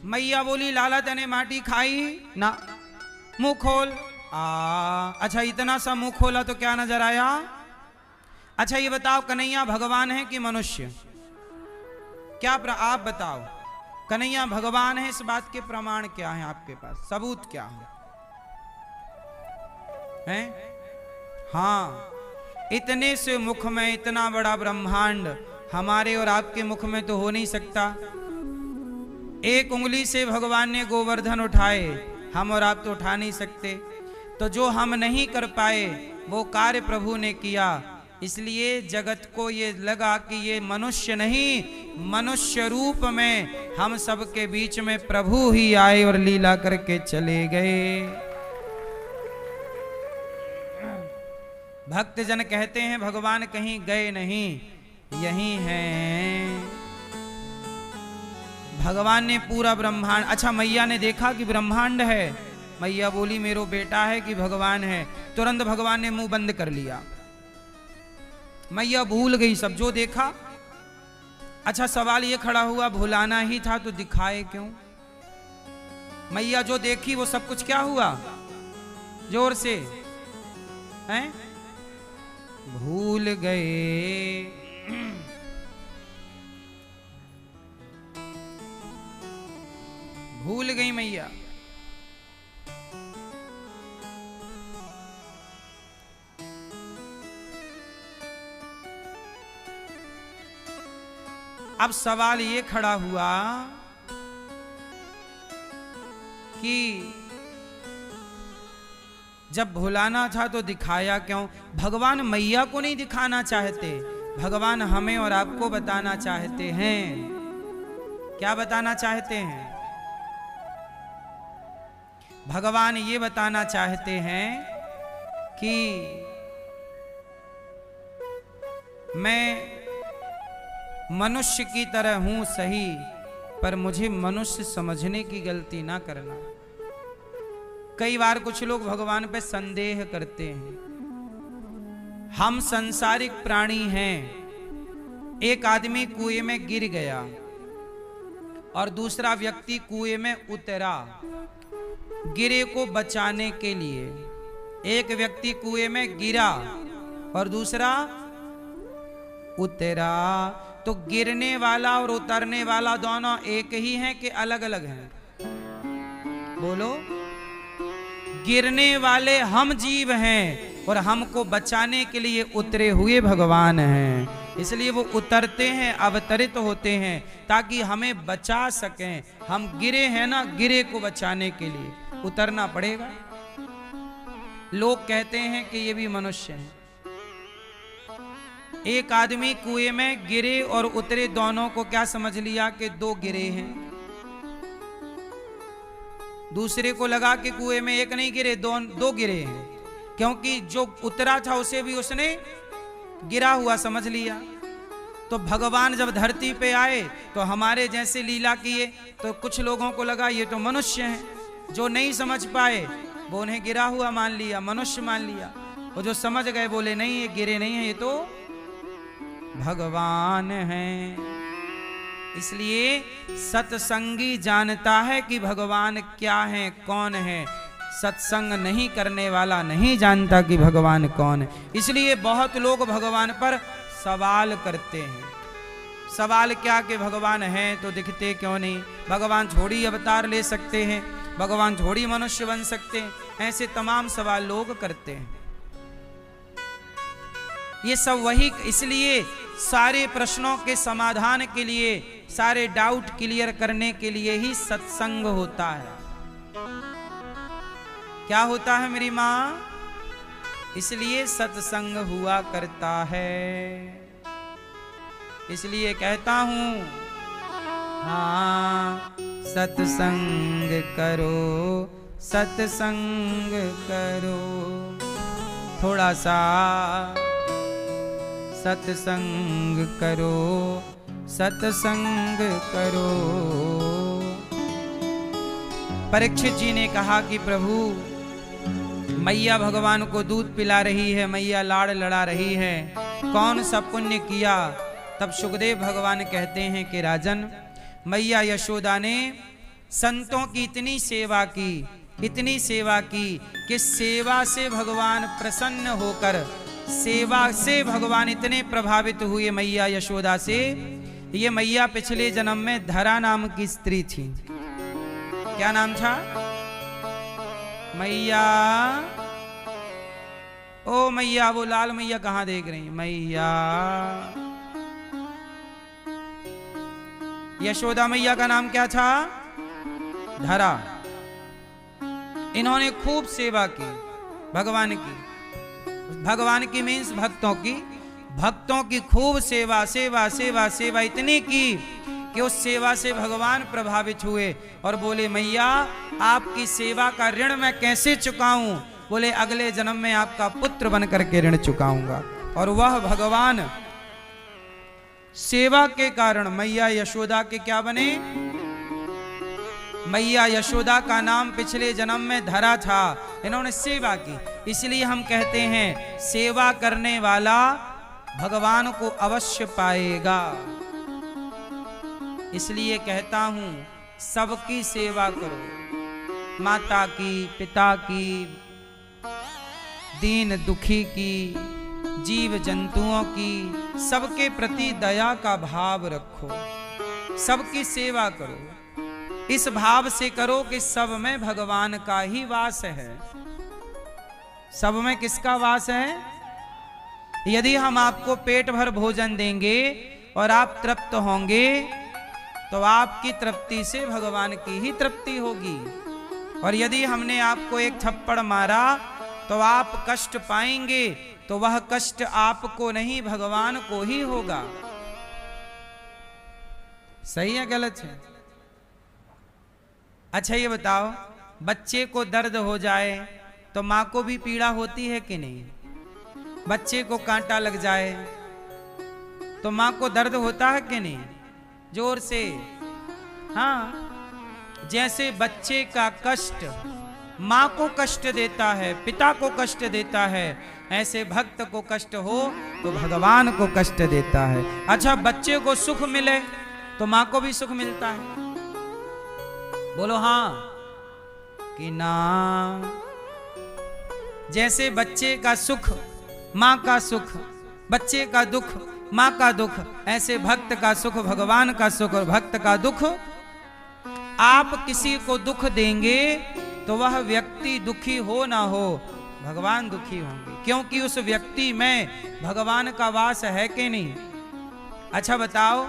मैया बोली लाला तने माटी खाई ना, मुंह खोल। अच्छा इतना सा मुंह खोला तो क्या नजर आया? अच्छा ये बताओ कन्हैया भगवान है कि मनुष्य? क्या आप बताओ, कन्हैया भगवान है, इस बात के प्रमाण क्या है आपके पास, सबूत क्या है? हैं? हाँ, इतने से मुख में इतना बड़ा ब्रह्मांड हमारे और आपके मुख में तो हो नहीं सकता। एक उंगली से भगवान ने गोवर्धन उठाए, हम और आप तो उठा नहीं सकते। तो जो हम नहीं कर पाए वो कार्य प्रभु ने किया, इसलिए जगत को ये लगा कि ये मनुष्य नहीं, मनुष्य रूप में हम सबके बीच में प्रभु ही आए और लीला करके चले गए। भक्तजन कहते हैं भगवान कहीं गए नहीं, यहीं हैं। भगवान ने पूरा ब्रह्मांड, अच्छा मैया ने देखा कि ब्रह्मांड है, मैया बोली मेरो बेटा है कि भगवान है, तुरंत भगवान ने मुंह बंद कर लिया। मैया भूल गई सब जो देखा। अच्छा सवाल ये खड़ा हुआ, भुलाना ही था तो दिखाए क्यों? मैया जो देखी वो सब कुछ क्या हुआ? जोर से हैं? भूल गए। भूल गई मैया। अब सवाल ये खड़ा हुआ कि जब भुलाना था तो दिखाया क्यों? भगवान मैया को नहीं दिखाना चाहते, भगवान हमें और आपको बताना चाहते हैं। क्या बताना चाहते हैं? भगवान ये बताना चाहते हैं कि मैं मनुष्य की तरह हूं सही, पर मुझे मनुष्य समझने की गलती ना करना। कई बार कुछ लोग भगवान पे संदेह करते हैं। हम संसारिक प्राणी हैं। एक आदमी कुएं में गिर गया और दूसरा व्यक्ति कुएं में उतरा गिरे को बचाने के लिए। एक व्यक्ति कुएं में गिरा और दूसरा उतरा, तो गिरने वाला और उतरने वाला दोनों एक ही हैं कि अलग अलग हैं? बोलो। गिरने वाले हम जीव हैं और हमको बचाने के लिए उतरे हुए भगवान हैं। इसलिए वो उतरते हैं, अवतरित होते हैं ताकि हमें बचा सकें। हम गिरे हैं ना, गिरे को बचाने के लिए उतरना पड़ेगा। लोग कहते हैं कि ये भी मनुष्य हैं। एक आदमी कुएं में गिरे और उतरे दोनों को क्या समझ लिया कि दो गिरे हैं। दूसरे को लगा कि कुएं में एक नहीं गिरे, दो गिरे हैं, क्योंकि जो उतरा था उसे भी उसने गिरा हुआ समझ लिया। तो भगवान जब धरती पे आए तो हमारे जैसे लीला किए, तो कुछ लोगों को लगा ये तो मनुष्य हैं। जो नहीं समझ पाए वो उन्हें गिरा हुआ मान लिया, मनुष्य मान लिया। और जो समझ गए बोले नहीं ये गिरे नहीं है, ये तो भगवान हैं। इसलिए सत्संगी जानता है कि भगवान क्या है, कौन है। सत्संग नहीं करने वाला नहीं जानता कि भगवान कौन है। इसलिए बहुत लोग भगवान पर सवाल करते हैं। सवाल क्या कि भगवान है तो दिखते क्यों नहीं? भगवान थोड़ी अवतार ले सकते हैं, भगवान थोड़ी मनुष्य बन सकते हैं? ऐसे तमाम सवाल लोग करते हैं। ये सब वही, इसलिए सारे प्रश्नों के समाधान के लिए, सारे डाउट क्लियर करने के लिए ही सत्संग होता है। क्या होता है मेरी माँ? इसलिए सत्संग हुआ करता है। इसलिए कहता हूं हाँ, सत्संग करो, सत्संग करो, थोड़ा सा सत्संग करो, सत्संग करो। परीक्षित जी ने कहा कि प्रभु मैया भगवान को दूध पिला रही है, मैया लाड़ लड़ा रही है, कौन सा पुण्य किया? तब सुखदेव भगवान कहते हैं कि राजन, मैया यशोदा ने संतों की इतनी सेवा की, इतनी सेवा की कि सेवा से भगवान प्रसन्न होकर, सेवा से भगवान इतने प्रभावित हुए मैया यशोदा से। ये मैया पिछले जन्म में धरा नाम की स्त्री थी। क्या नाम था? मैया, ओ मैया, वो लाल मैया कहां देख रही? मैया यशोदा मैया का नाम क्या था? धरा। इन्होंने खूब सेवा की भगवान की, भगवान की मीन्स भक्तों की, भक्तों की खूब सेवा सेवा सेवा सेवा इतनी की कि उस सेवा से भगवान प्रभावित हुए और बोले मैया आपकी सेवा का ऋण मैं कैसे चुकाऊं? बोले अगले जन्म में आपका पुत्र बन करके ऋण चुकाऊंगा। और वह भगवान सेवा के कारण मैया यशोदा के क्या बने? मैया यशोदा का नाम पिछले जन्म में धरा था। इन्होंने सेवा की, इसलिए हम कहते हैं सेवा करने वाला भगवान को अवश्य पाएगा। इसलिए कहता हूं सबकी सेवा करो, माता की, पिता की, दीन दुखी की, जीव जंतुओं की, सबके प्रति दया का भाव रखो, सबकी सेवा करो। इस भाव से करो कि सब में भगवान का ही वास है। सब में किसका वास है? यदि हम आपको पेट भर भोजन देंगे और आप तृप्त होंगे तो आपकी तृप्ति से भगवान की ही तृप्ति होगी। और यदि हमने आपको एक थप्पड़ मारा तो आप कष्ट पाएंगे, तो वह कष्ट आपको नहीं भगवान को ही होगा। सही है गलत है? अच्छा ये बताओ, बच्चे को दर्द हो जाए तो माँ को भी पीड़ा होती है कि नहीं? बच्चे को कांटा लग जाए तो माँ को दर्द होता है कि नहीं? जोर से हाँ। जैसे बच्चे का कष्ट माँ को कष्ट देता है, पिता को कष्ट देता है, ऐसे भक्त को कष्ट हो तो भगवान को कष्ट देता है। अच्छा बच्चे को सुख मिले तो माँ को भी सुख मिलता है। बोलो हाँ कि ना? जैसे बच्चे का सुख माँ का सुख, बच्चे का दुख माँ का दुख, ऐसे भक्त का सुख भगवान का सुख और भक्त का दुख। आप किसी को दुख देंगे तो वह व्यक्ति दुखी हो ना हो, भगवान दुखी होंगे, क्योंकि उस व्यक्ति में भगवान का वास है कि नहीं? अच्छा बताओ,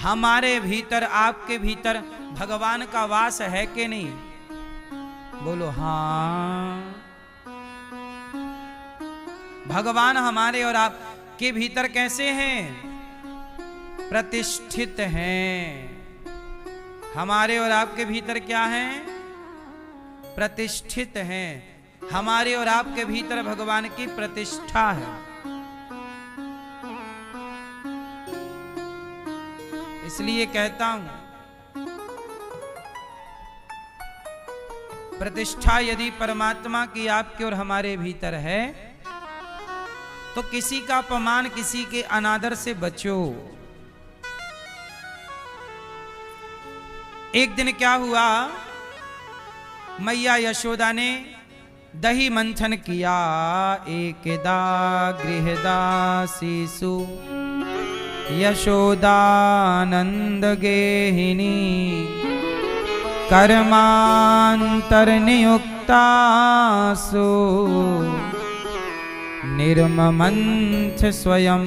हमारे भीतर, आपके भीतर भगवान का वास है कि नहीं? बोलो हाँ। भगवान हमारे और आपके भीतर कैसे हैं? प्रतिष्ठित हैं। हमारे और आपके भीतर क्या हैं? प्रतिष्ठित हैं। हमारे और आपके भीतर भगवान की प्रतिष्ठा है। इसलिए कहता हूं प्रतिष्ठा यदि परमात्मा की आपके और हमारे भीतर है तो किसी का अपमान, किसी के अनादर से बचो। एक दिन क्या हुआ, मैया यशोदा ने दही मंथन किया। एकदा गृहदासीसु यशोदानंद गेहिनी कर्मांतर नियुक्तासु निर्ममंथ स्वयं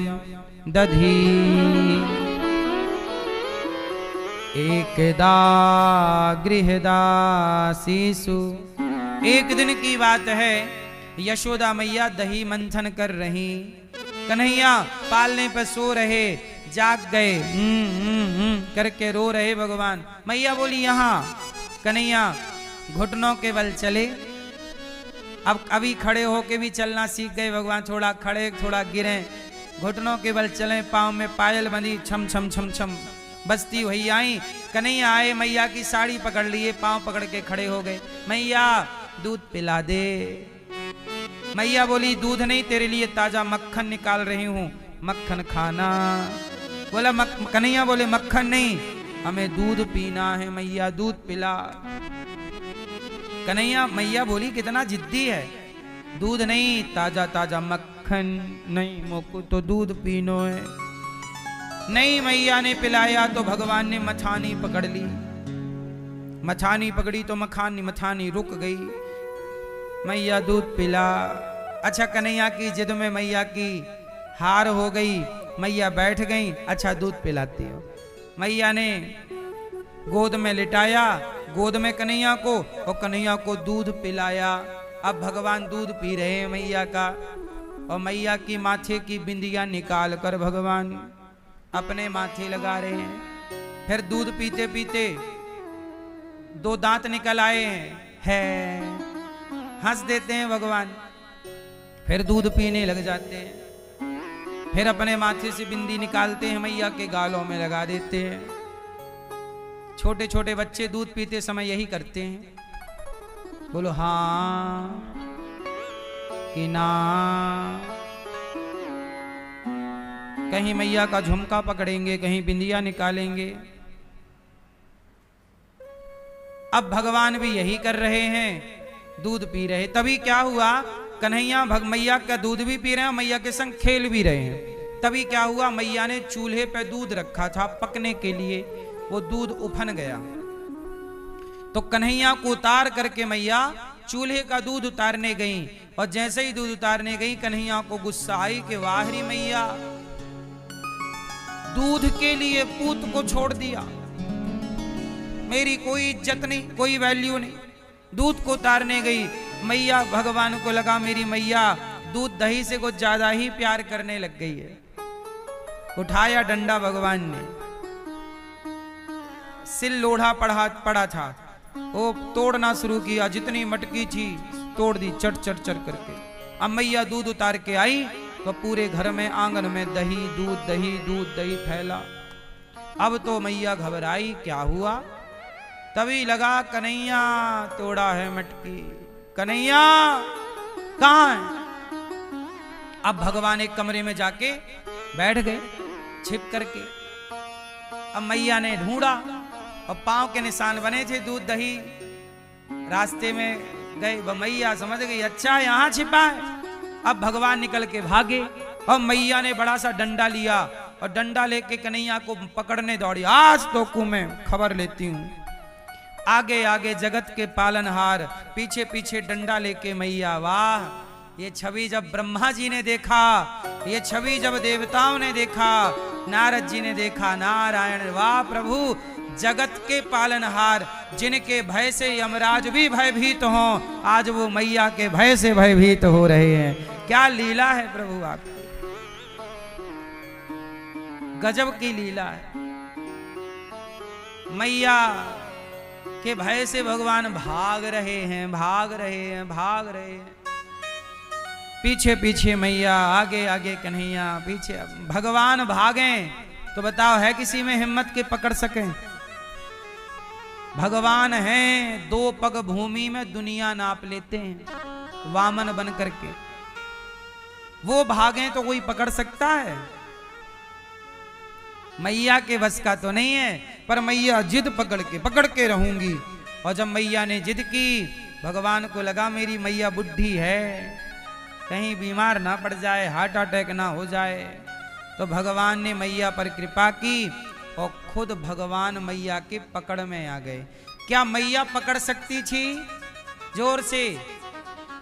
दधी। एकदा गृहदासीसु। एक दिन की बात है, यशोदा मैया दही मंथन कर रही, कन्हैया पालने पर सो रहे, जाग गए करके रो रहे भगवान। मैया बोली यहाँ। कन्हैया घुटनों के बल चले, अब अभी खड़े होके भी चलना सीख गए भगवान। थोड़ा खड़े थोड़ा गिरे, घुटनों के बल चले, पाँव में पायल बंधी, छम छम छम छम बजती वही आई। कन्हैया आए, मैया की साड़ी पकड़ लिए, पाँव पकड़ के खड़े हो गए। मैया दूध पिला दे। मैया बोली दूध नहीं, तेरे लिए ताजा मक्खन निकाल रही हूँ, मक्खन खाना। बोला कन्हैया बोले मक्खन नहीं, हमें दूध पीना है मैया, दूध पिला। कन्हैया, मैया बोली कितना जिद्दी है, दूध नहीं, ताजा ताजा मक्खन नहीं, मोको तो दूध पीनो है। नहीं, मैया ने पिलाया तो भगवान ने मछानी पकड़ ली। मछानी पकड़ी तो मछानी रुक गई। मैया दूध पिला। अच्छा, कन्हैया की जिद में मैया की हार हो गई, मैया बैठ गई। अच्छा, दूध पिलाती हो। मैया ने गोद में लिटाया, गोद में कन्हैया को, और कन्हैया को दूध पिलाया। अब भगवान दूध पी रहे हैं मैया का, और मैया की माथे की बिंदिया निकाल कर भगवान अपने माथे लगा रहे हैं। फिर दूध पीते पीते 2 दांत निकल आए हैं, हंस देते हैं भगवान, फिर दूध पीने लग जाते हैं। फिर अपने माथे से बिंदी निकालते हैं, मैया के गालों में लगा देते हैं। छोटे छोटे बच्चे दूध पीते समय यही करते हैं। बोलो हाँ कि ना। कहीं मैया का झुमका पकड़ेंगे, कहीं बिंदिया निकालेंगे। अब भगवान भी यही कर रहे हैं, दूध पी रहे। तभी क्या हुआ, कन्हैया मैया का दूध भी पी रहे हैं, मैया के संग खेल भी रहे हैं। तभी क्या हुआ, मैया ने चूल्हे पे दूध रखा था पकने के लिए, वो दूध उफन गया। तो कन्हैया को उतार करके मैया चूल्हे का दूध उतारने गई, और जैसे ही दूध उतारने गई, कन्हैया को गुस्सा आई कि वाहरी मैया, दूध के लिए पूत को छोड़ दिया, मेरी कोई इज्जत नहीं, कोई वैल्यू नहीं। दूध को उतारने गई मैया, भगवान को लगा मेरी मैया दूध दही से कुछ ज्यादा ही प्यार करने लग गई है। उठाया डंडा भगवान ने, सिल लोढ़ा पड़ा था, वो तोड़ना शुरू किया, जितनी मटकी थी तोड़ दी, चट चट चट करके। अब मैया दूध उतार के आई तो पूरे घर में, आंगन में दही दूध दही फैला। अब तो मैया घबराई, क्या हुआ? तभी लगा कन्हैया तोड़ा है मटकी। कन्हैया कहाँ है? अब भगवान एक कमरे में जाके बैठ गए छिप करके। अब मैया ने ढूंढा, और पांव के निशान बने थे दूध दही, रास्ते में गए। वह मैया समझ गई, अच्छा यहाँ छिपा है। अब भगवान निकल के भागे, और मैया ने बड़ा सा डंडा लिया, और डंडा लेके कन्हैया को पकड़ने दौड़ी। आज तो को मैं खबर लेती हूँ। आगे आगे जगत के पालनहार, पीछे पीछे डंडा लेके मैया। वाह, ये छवि जब ब्रह्मा जी ने देखा, ये छवि जब देवताओं ने देखा, नारद जी ने देखा, नारायण वाह प्रभु, जगत के पालनहार, जिनके भय से यमराज भी भयभीत हों, आज वो मैया के भय से भयभीत हो रहे हैं। क्या लीला है प्रभु आपकी, गजब की लीला है। मैया के भय से भगवान भाग रहे हैं, भाग रहे हैं, भाग रहे हैं। पीछे पीछे मैया, आगे आगे कन्हैया, पीछे। भगवान भागे तो बताओ, है किसी में हिम्मत के पकड़ सके? भगवान हैं, 2 पग भूमि में दुनिया नाप लेते हैं वामन बन करके। वो भागे तो कोई पकड़ सकता है? मैया के बस का तो नहीं है, पर मैया जिद पकड़ के रहूंगी। और जब मैया ने जिद की, भगवान को लगा मेरी मैया बुढ़ी है, कहीं बीमार ना पड़ जाए, हार्ट अटैक ना हो जाए। तो भगवान ने मैया पर कृपा की, और खुद भगवान मैया के पकड़ में आ गए। क्या मैया पकड़ सकती थी जोर से?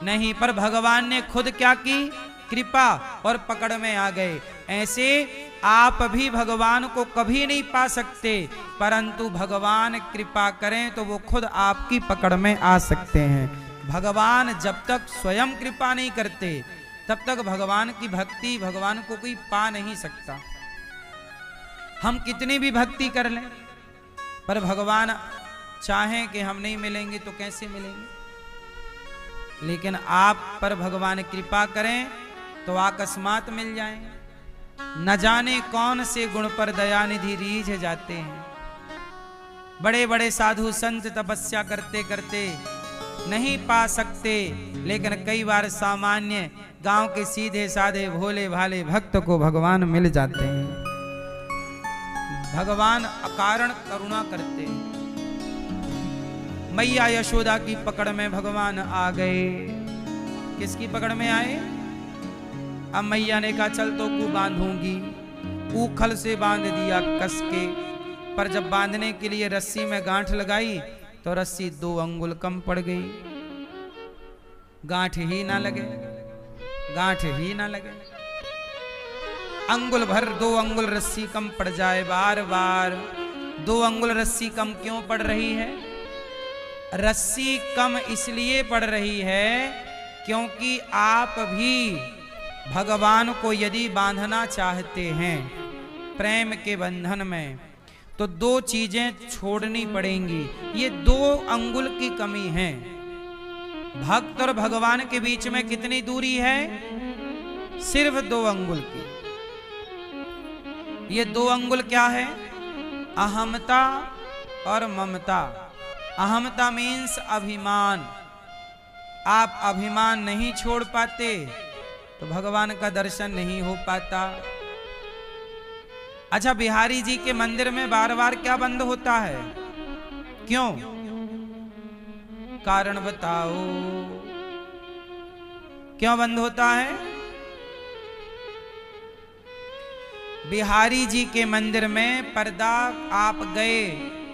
नहीं, पर भगवान ने खुद क्या की? कृपा, और पकड़ में आ गए। ऐसे आप भी भगवान को कभी नहीं पा सकते, परंतु भगवान कृपा करें तो वो खुद आपकी पकड़ में आ सकते हैं। भगवान जब तक स्वयं कृपा नहीं करते, तब तक भगवान की भक्ति, भगवान को कोई पा नहीं सकता। हम कितनी भी भक्ति कर लें, पर भगवान चाहें कि हम नहीं मिलेंगे तो कैसे मिलेंगे? लेकिन आप पर भगवान कृपा करें तो अकस्मात मिल जाएं। न जाने कौन से गुण पर दयानिधि रीझ जाते हैं। बड़े बड़े साधु संत तपस्या करते करते नहीं पा सकते, लेकिन कई बार सामान्य गांव के सीधे साधे भोले भाले भक्त को भगवान मिल जाते हैं। भगवान अकारण करुणा करते हैं। मैया यशोदा की पकड़ में भगवान आ गए। किसकी पकड़ में आए? अब मैया ने कहा चल तो को बांधूंगी। ऊखल से बांध दिया कस के, पर जब बांधने के लिए रस्सी में गांठ लगाई तो रस्सी 2 अंगुल कम पड़ गई। गांठ ही ना लगे, गांठ ही ना लगे। अंगुल भर 2 अंगुल रस्सी कम पड़ जाए, बार बार 2 अंगुल रस्सी कम क्यों पड़ रही है? रस्सी कम इसलिए पड़ रही है क्योंकि आप भी भगवान को यदि बांधना चाहते हैं प्रेम के बंधन में, तो 2 चीजें छोड़नी पड़ेंगी। ये 2 अंगुल की कमी है। भक्त और भगवान के बीच में कितनी दूरी है? सिर्फ 2 अंगुल की। ये 2 अंगुल क्या है? अहमता और ममता। अहमता मीन्स अभिमान। आप अभिमान नहीं छोड़ पाते तो भगवान का दर्शन नहीं हो पाता। अच्छा, बिहारी जी के मंदिर में बार बार क्या बंद होता है? क्यों? कारण बताओ, क्यों बंद होता है? बिहारी जी के मंदिर में पर्दा, आप गए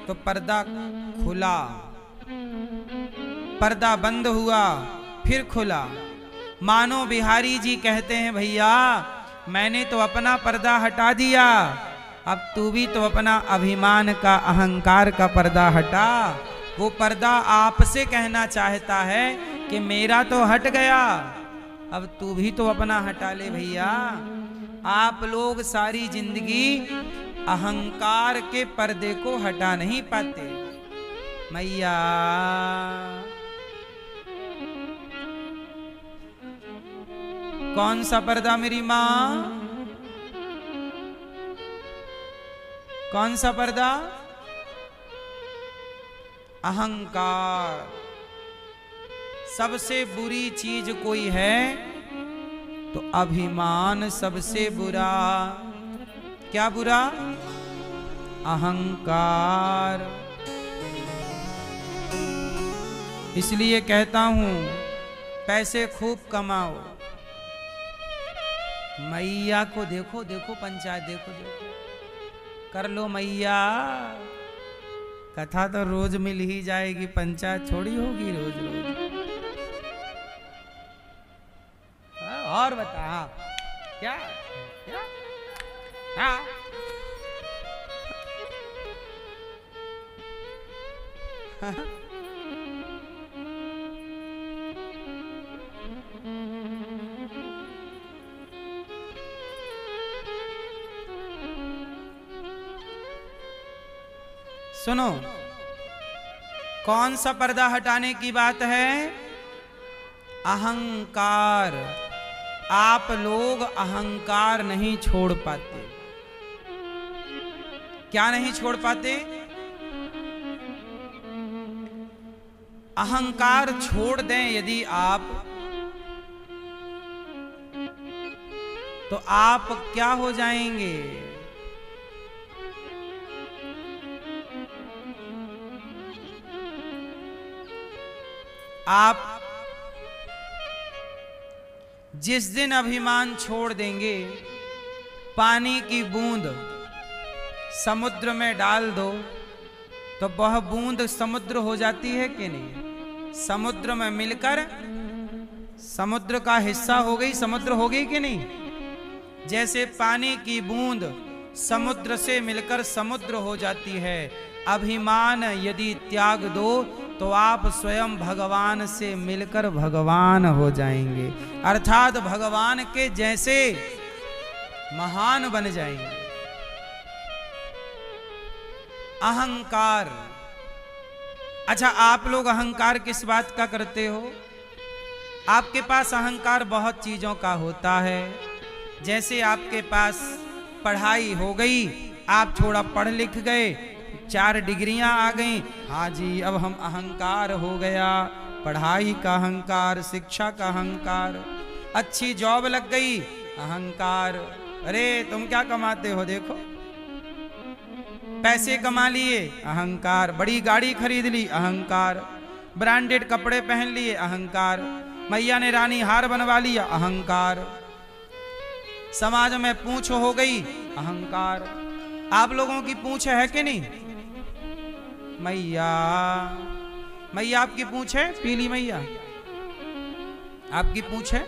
तो पर्दा खुला, पर्दा बंद हुआ, फिर खुला। मानो बिहारी जी कहते हैं भैया मैंने तो अपना पर्दा हटा दिया, अब तू भी तो अपना अभिमान का, अहंकार का पर्दा हटा। वो पर्दा आपसे कहना चाहता है कि मेरा तो हट गया, अब तू भी तो अपना हटा ले भैया। आप लोग सारी जिंदगी अहंकार के पर्दे को हटा नहीं पाते। मैया कौन सा पर्दा मेरी मां? कौन सा पर्दा? अहंकार। सबसे बुरी चीज कोई है तो अभिमान सबसे बुरा। क्या बुरा? अहंकार। इसलिए कहता हूं पैसे खूब कमाओ। मैया को देखो देखो, पंचायत देखो देखो, कर लो मैया। कथा तो रोज मिल ही जाएगी, पंचायत छोड़ी होगी रोज रोज। और बता। हाँ क्या क्या? हाँ सुनो, कौन सा पर्दा हटाने की बात है? अहंकार। आप लोग अहंकार नहीं छोड़ पाते। क्या नहीं छोड़ पाते? अहंकार छोड़ दें यदि आप, तो आप क्या हो जाएंगे? आप जिस दिन अभिमान छोड़ देंगे, पानी की बूंद समुद्र में डाल दो तो वह बूंद समुद्र हो जाती है कि नहीं? समुद्र में मिलकर समुद्र का हिस्सा हो गई, समुद्र हो गई कि नहीं? जैसे पानी की बूंद समुद्र से मिलकर समुद्र हो जाती है। अभिमान यदि त्याग दो तो आप स्वयं भगवान से मिलकर भगवान हो जाएंगे, अर्थात भगवान के जैसे महान बन जाएंगे। अहंकार। अच्छा, आप लोग अहंकार किस बात का करते हो? आपके पास अहंकार बहुत चीजों का होता है। जैसे आपके पास पढ़ाई हो गई, आप थोड़ा पढ़ लिख गए, 4 डिग्रियां आ गई, हाँ जी अब हम अहंकार हो गया। पढ़ाई का अहंकार, शिक्षा का अहंकार, अच्छी जॉब लग गई, अहंकार। अरे तुम क्या कमाते हो देखो, पैसे कमा लिए, अहंकार। बड़ी गाड़ी खरीद ली, अहंकार। ब्रांडेड कपड़े पहन लिए, अहंकार। मैया ने रानी हार बनवा लिया, अहंकार। समाज में पूंछ हो गई, अहंकार। आप लोगों की पूंछ है कि नहीं? मैया, मैया आपकी पूंछ है? पीली मैया आपकी पूंछ है?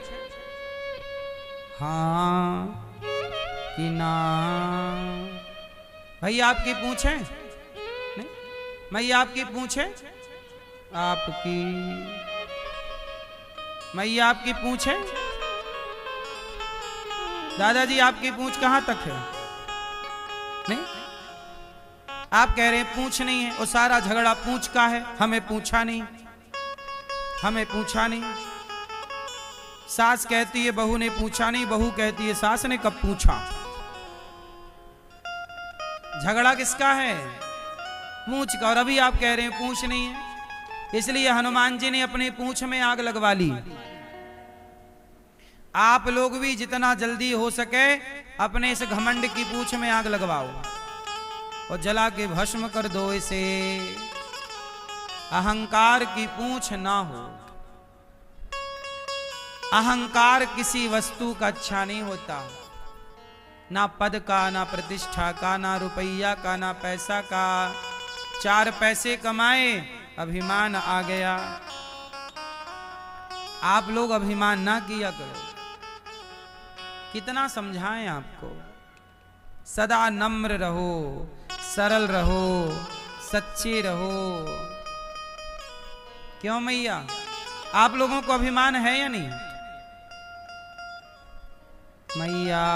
हाँ कि ना? भैया आपकी पूंछ है? नहीं? मैया आपकी पूंछ है? आपकी मैया आपकी पूंछ है? दादाजी आपकी पूंछ कहां तक है? नहीं? आप कह रहे हैं पूंछ नहीं है। वो सारा झगड़ा पूंछ का है, हमें पूछा नहीं, हमें पूछा नहीं। सास कहती है बहू ने पूछा नहीं, बहू कहती है सास ने कब पूछा। झगड़ा किसका है? पूंछ का। और अभी आप कह रहे हैं पूंछ नहीं है। इसलिए हनुमान जी ने अपने पूंछ में आग लगवा ली। आप लोग भी जितना जल्दी हो सके अपने इस घमंड की पूंछ में आग लगवाओ और जला के भस्म कर दो इसे। अहंकार की पूंछ ना हो। अहंकार किसी वस्तु का अच्छा नहीं होता, ना पद का, ना प्रतिष्ठा का, ना रुपया का, ना पैसा का। 4 पैसे कमाए, अभिमान आ गया। आप लोग अभिमान ना किया करो। कितना समझाएं आपको। सदा नम्र रहो, सरल रहो, सच्चे रहो। क्यों मैया, आप लोगों को अभिमान है या नहीं? मैया,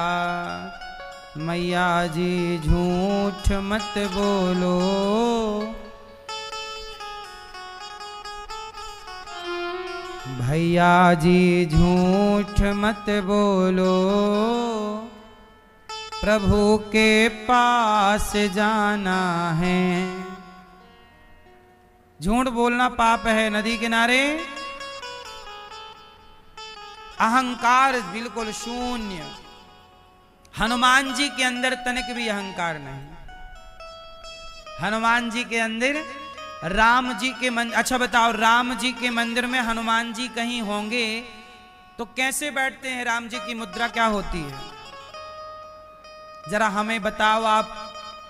मैया जी झूठ मत बोलो। भैया जी झूठ मत बोलो, प्रभु के पास जाना है। झूठ बोलना पाप है। नदी किनारे अहंकार बिल्कुल शून्य। हनुमान जी के अंदर तनिक भी अहंकार नहीं। हनुमान जी के अंदर राम जी के मंदिर, अच्छा बताओ, राम जी के मंदिर में हनुमान जी कहीं होंगे तो कैसे बैठते हैं? राम जी की मुद्रा क्या होती है? जरा हमें बताओ, आप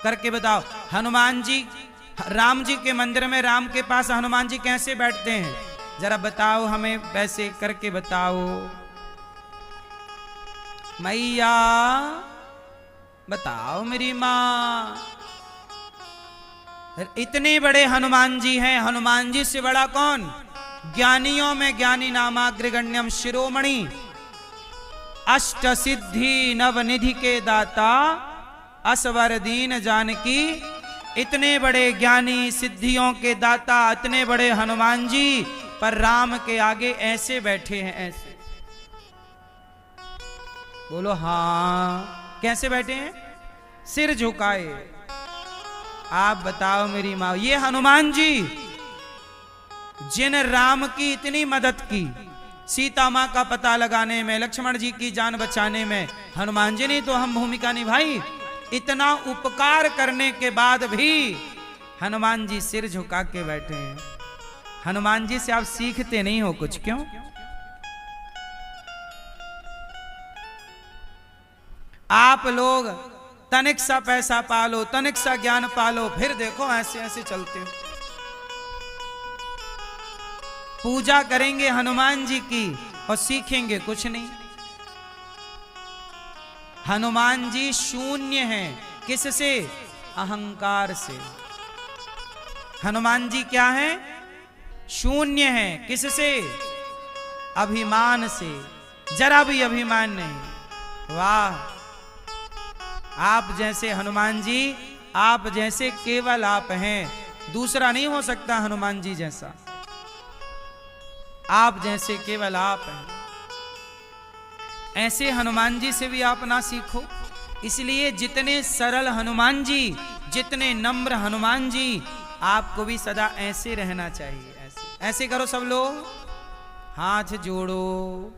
करके बताओ। हनुमान जी, राम जी के मंदिर में राम के पास हनुमान जी कैसे बैठते हैं? जरा बताओ हमें, वैसे करके बताओ। मैया बताओ मेरी माँ। इतने बड़े हनुमान जी हैं। हनुमान जी से बड़ा कौन? ज्ञानियों में ज्ञानी नामाग्रगण्यम शिरोमणि, अष्ट सिद्धि नवनिधि के दाता, असवर दीन जानकी। इतने बड़े ज्ञानी, सिद्धियों के दाता, इतने बड़े हनुमान जी, पर राम के आगे ऐसे बैठे हैं, ऐसे। बोलो हाँ, कैसे बैठे हैं? सिर झुकाए। आप बताओ मेरी माँ, ये हनुमान जी जिन राम की इतनी मदद की, सीता माँ का पता लगाने में, लक्ष्मण जी की जान बचाने में, हनुमान जी ने तो हम भूमिका निभाई। इतना उपकार करने के बाद भी हनुमान जी सिर झुका के बैठे हैं। हनुमान जी से आप सीखते नहीं हो कुछ, क्यों? आप लोग तनिक सा पैसा पालो, तनिक सा ज्ञान पालो, फिर देखो ऐसे ऐसे चलते हो। पूजा करेंगे हनुमान जी की और सीखेंगे कुछ नहीं। हनुमान जी शून्य हैं। किससे? अहंकार से। हनुमान जी क्या हैं? शून्य हैं। किससे? अभिमान से। जरा भी अभिमान नहीं। वाह, आप जैसे हनुमान जी, आप जैसे केवल आप हैं, दूसरा नहीं हो सकता हनुमान जी जैसा। आप जैसे केवल आप हैं। ऐसे हनुमान जी से भी आप ना सीखो। इसलिए जितने सरल हनुमान जी, जितने नम्र हनुमान जी, आपको भी सदा ऐसे रहना चाहिए। ऐसे ऐसे करो सब लोग, हाथ जोड़ो।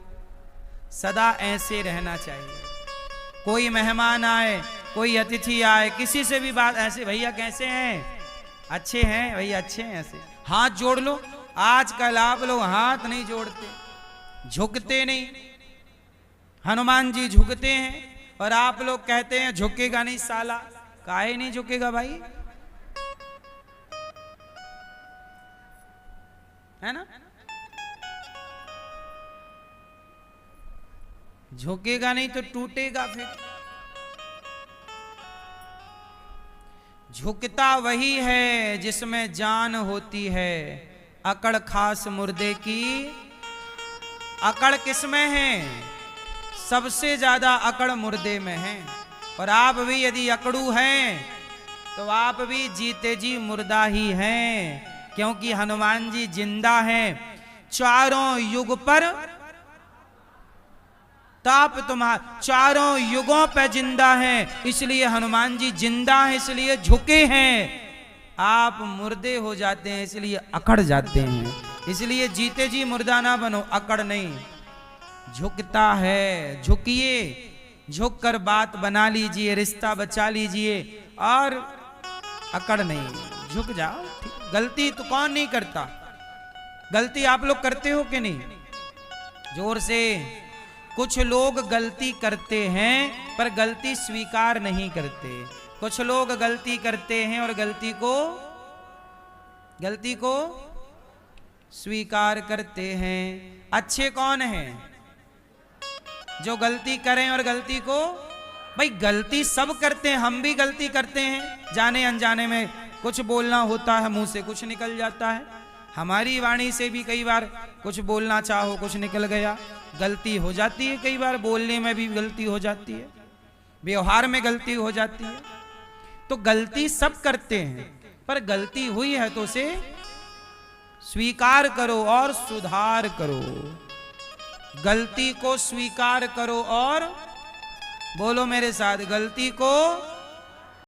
सदा ऐसे रहना चाहिए। कोई मेहमान आए, कोई अतिथि आए, किसी से भी बात ऐसे, भैया कैसे हैं, अच्छे हैं भैया, अच्छे हैं, ऐसे हाथ जोड़ लो। आजकल आप लोग हाथ नहीं जोड़ते, झुकते नहीं। हनुमान जी झुकते हैं और आप लोग कहते हैं झुकेगा नहीं साला। काहे नहीं झुकेगा भाई, है ना? झुकेगा नहीं तो टूटेगा फिर। झुकता वही है जिसमें जान होती है, अकड़ खास मुर्दे की। अकड़ किसमें है? सबसे ज्यादा अकड़ मुर्दे में है। और आप भी यदि अकड़ू हैं तो आप भी जीते जी मुर्दा ही हैं, क्योंकि हनुमान जी जिंदा हैं। चारों युग पर ताप तुम्हारा, चारों युगों पे जिंदा है, इसलिए हनुमान जी जिंदा है, इसलिए झुके हैं। आप मुर्दे हो जाते हैं इसलिए अकड़ जाते हैं, इसलिए जीते जी मुर्दा ना बनो, अकड़ नहीं। झुकता है, झुकिए, झुक कर बात बना लीजिए, रिश्ता बचा लीजिए, और अकड़ नहीं, झुक जाओ। गलती तो कौन नहीं करता, गलती आप लोग करते हो कि नहीं? जोर से। कुछ लोग गलती करते हैं पर गलती स्वीकार नहीं करते। कुछ लोग गलती करते हैं और गलती को स्वीकार करते हैं। अच्छे कौन हैं? जो गलती करें और गलती को, भाई गलती सब करते हैं, हम भी गलती करते हैं, जाने अनजाने में कुछ बोलना होता है, मुंह से कुछ निकल जाता है। हमारी वाणी से भी कई बार कुछ बोलना चाहो कुछ निकल गया, गलती हो जाती है। कई बार बोलने में भी गलती हो जाती है, व्यवहार में गलती हो जाती है। तो गलती सब करते हैं, पर गलती हुई है तो उसे स्वीकार करो और सुधार करो। गलती को स्वीकार करो और, बोलो मेरे साथ, गलती को